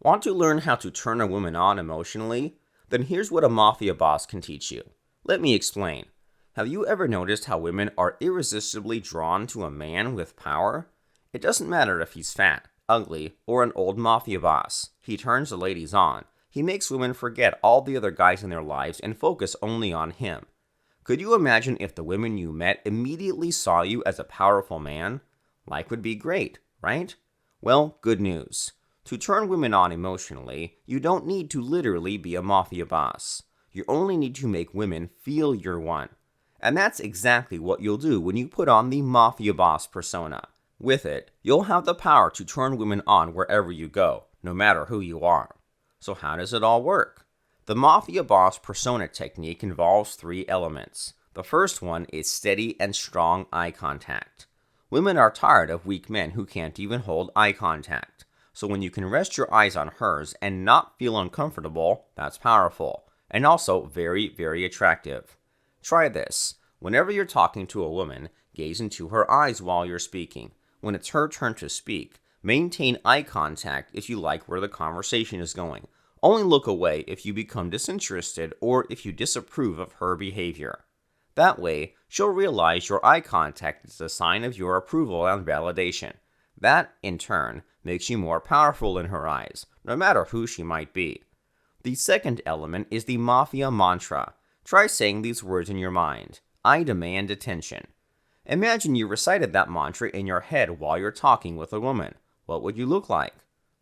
Want to learn how to turn a woman on emotionally? Then here's what a mafia boss can teach you. Let me explain. Have you ever noticed how women are irresistibly drawn to a man with power? It doesn't matter if he's fat, ugly, or an old mafia boss. He turns the ladies on. He makes women forget all the other guys in their lives and focus only on him. Could you imagine if the women you met immediately saw you as a powerful man? Life would be great, right? Well, good news. To turn women on emotionally, you don't need to literally be a mafia boss. You only need to make women feel you're one. And that's exactly what you'll do when you put on the Mafia Boss Persona. With it, you'll have the power to turn women on wherever you go, no matter who you are. So how does it all work? The Mafia Boss Persona technique involves 3 elements. The first one is steady and strong eye contact. Women are tired of weak men who can't even hold eye contact. So when you can rest your eyes on hers and not feel uncomfortable, that's powerful, and also very, very attractive. Try this. Whenever you're talking to a woman, gaze into her eyes while you're speaking. When it's her turn to speak, maintain eye contact if you like where the conversation is going. Only look away if you become disinterested or if you disapprove of her behavior. That way, she'll realize your eye contact is a sign of your approval and validation. That, in turn, makes you more powerful in her eyes, no matter who she might be. The second element is the Mafia mantra. Try saying these words in your mind. I demand attention. Imagine you recited that mantra in your head while you're talking with a woman. What would you look like?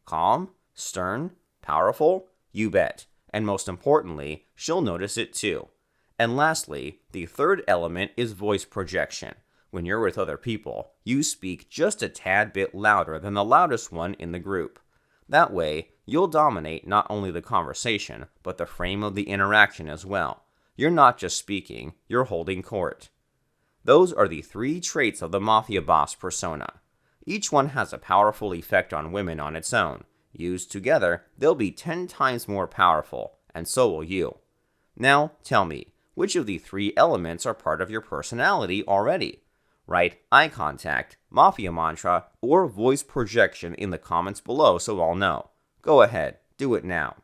Calm? Stern? Powerful? You bet. And most importantly, she'll notice it too. And lastly, the third element is voice projection. When you're with other people, you speak just a tad bit louder than the loudest one in the group. That way, you'll dominate not only the conversation, but the frame of the interaction as well. You're not just speaking, you're holding court. Those are the 3 traits of the Mafia Boss Persona. Each one has a powerful effect on women on its own. Used together, they'll be 10 times more powerful, and so will you. Now, tell me, which of the 3 elements are part of your personality already? Write eye contact, Mafia mantra, or voice projection in the comments below so I'll know. Go ahead, do it now.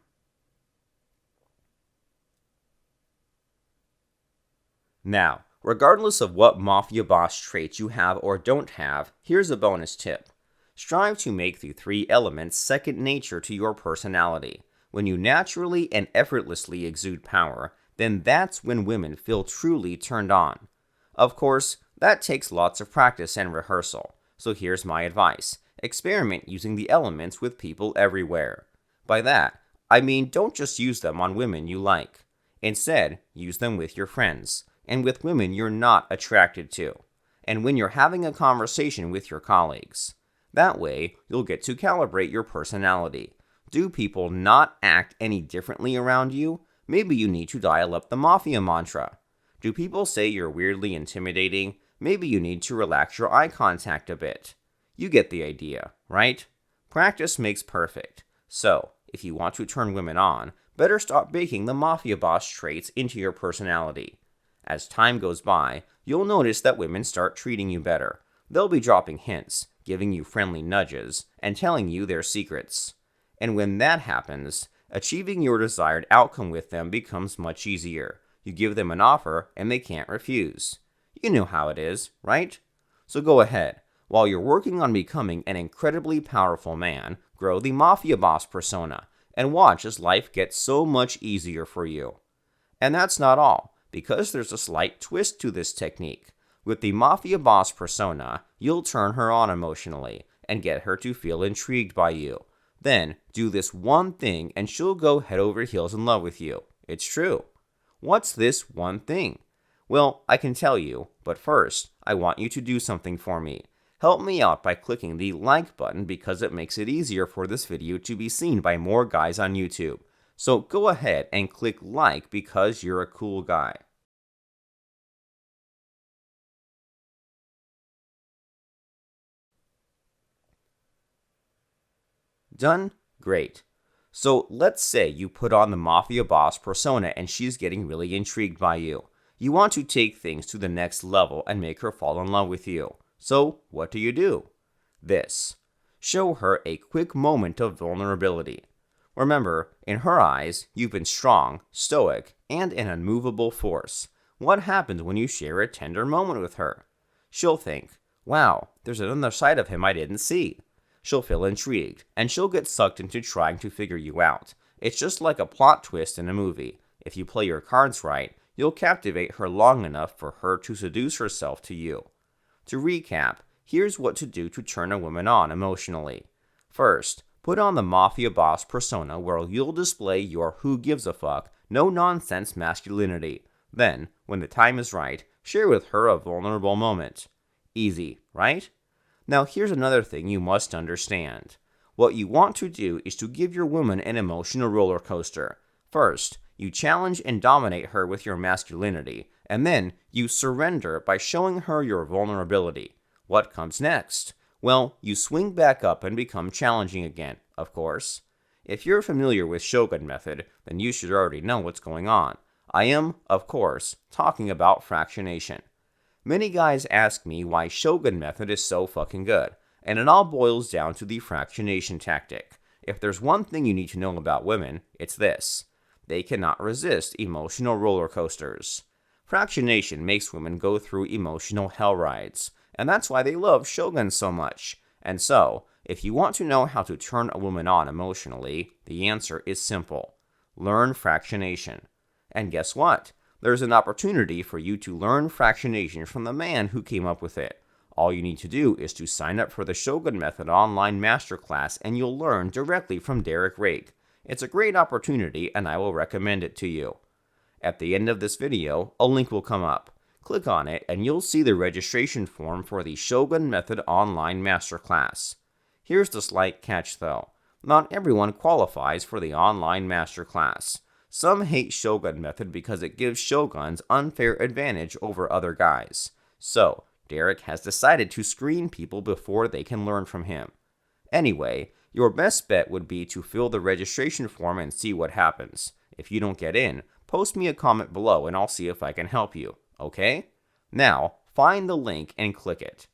Now, regardless of what Mafia Boss traits you have or don't have, here's a bonus tip. Strive to make the 3 elements second nature to your personality. When you naturally and effortlessly exude power, then that's when women feel truly turned on. Of course, that takes lots of practice and rehearsal, so here's my advice. Experiment using the elements with people everywhere. By that, I mean don't just use them on women you like. Instead, use them with your friends, and with women you're not attracted to, and when you're having a conversation with your colleagues. That way, you'll get to calibrate your personality. Do people not act any differently around you? Maybe you need to dial up the Mafia mantra. Do people say you're weirdly intimidating? Maybe you need to relax your eye contact a bit. You get the idea, right? Practice makes perfect. So, if you want to turn women on, better start baking the Mafia Boss traits into your personality. As time goes by, you'll notice that women start treating you better. They'll be dropping hints, giving you friendly nudges, and telling you their secrets. And when that happens, achieving your desired outcome with them becomes much easier. You give them an offer, and they can't refuse. You know how it is, right? So go ahead. While you're working on becoming an incredibly powerful man, grow the Mafia Boss Persona, and watch as life gets so much easier for you. And that's not all, because there's a slight twist to this technique. With the Mafia Boss Persona, you'll turn her on emotionally, and get her to feel intrigued by you. Then, do this one thing and she'll go head over heels in love with you. It's true. What's this one thing? Well, I can tell you, but first, I want you to do something for me. Help me out by clicking the like button because it makes it easier for this video to be seen by more guys on YouTube. So go ahead and click like because you're a cool guy. Done? Great. So let's say you put on the Mafia Boss Persona and she's getting really intrigued by you. You want to take things to the next level and make her fall in love with you. So what do? This. Show her a quick moment of vulnerability. Remember, in her eyes, you've been strong, stoic, and an unmovable force. What happens when you share a tender moment with her? She'll think, wow, there's another side of him I didn't see. She'll feel intrigued, and she'll get sucked into trying to figure you out. It's just like a plot twist in a movie. If you play your cards right, you'll captivate her long enough for her to seduce herself to you. To recap, here's what to do to turn a woman on emotionally. First, put on the Mafia Boss Persona where you'll display your who gives a fuck, no-nonsense masculinity. Then, when the time is right, share with her a vulnerable moment. Easy, right? Now here's another thing you must understand. What you want to do is to give your woman an emotional roller coaster. First, you challenge and dominate her with your masculinity, and then you surrender by showing her your vulnerability. What comes next? Well, you swing back up and become challenging again, of course. If you're familiar with Shogun method, then you should already know what's going on. I am, of course, talking about fractionation. Many guys ask me why Shogun method is so fucking good, and it all boils down to the fractionation tactic. If there's one thing you need to know about women, it's this. They cannot resist emotional roller coasters. Fractionation makes women go through emotional hell rides, and that's why they love Shogun so much. And so, if you want to know how to turn a woman on emotionally, the answer is simple. Learn fractionation. And guess what? There's an opportunity for you to learn fractionation from the man who came up with it. All you need to do is to sign up for the Shogun Method online masterclass and you'll learn directly from Derek Rake. It's a great opportunity and I will recommend it to you. At the end of this video, a link will come up. Click on it and you'll see the registration form for the Shogun Method online masterclass. Here's the slight catch though. Not everyone qualifies for the online masterclass. Some hate Shogun Method because it gives shoguns unfair advantage over other guys. So, Derek has decided to screen people before they can learn from him. Anyway, your best bet would be to fill the registration form and see what happens. If you don't get in, post me a comment below and I'll see if I can help you, okay? Now, find the link and click it.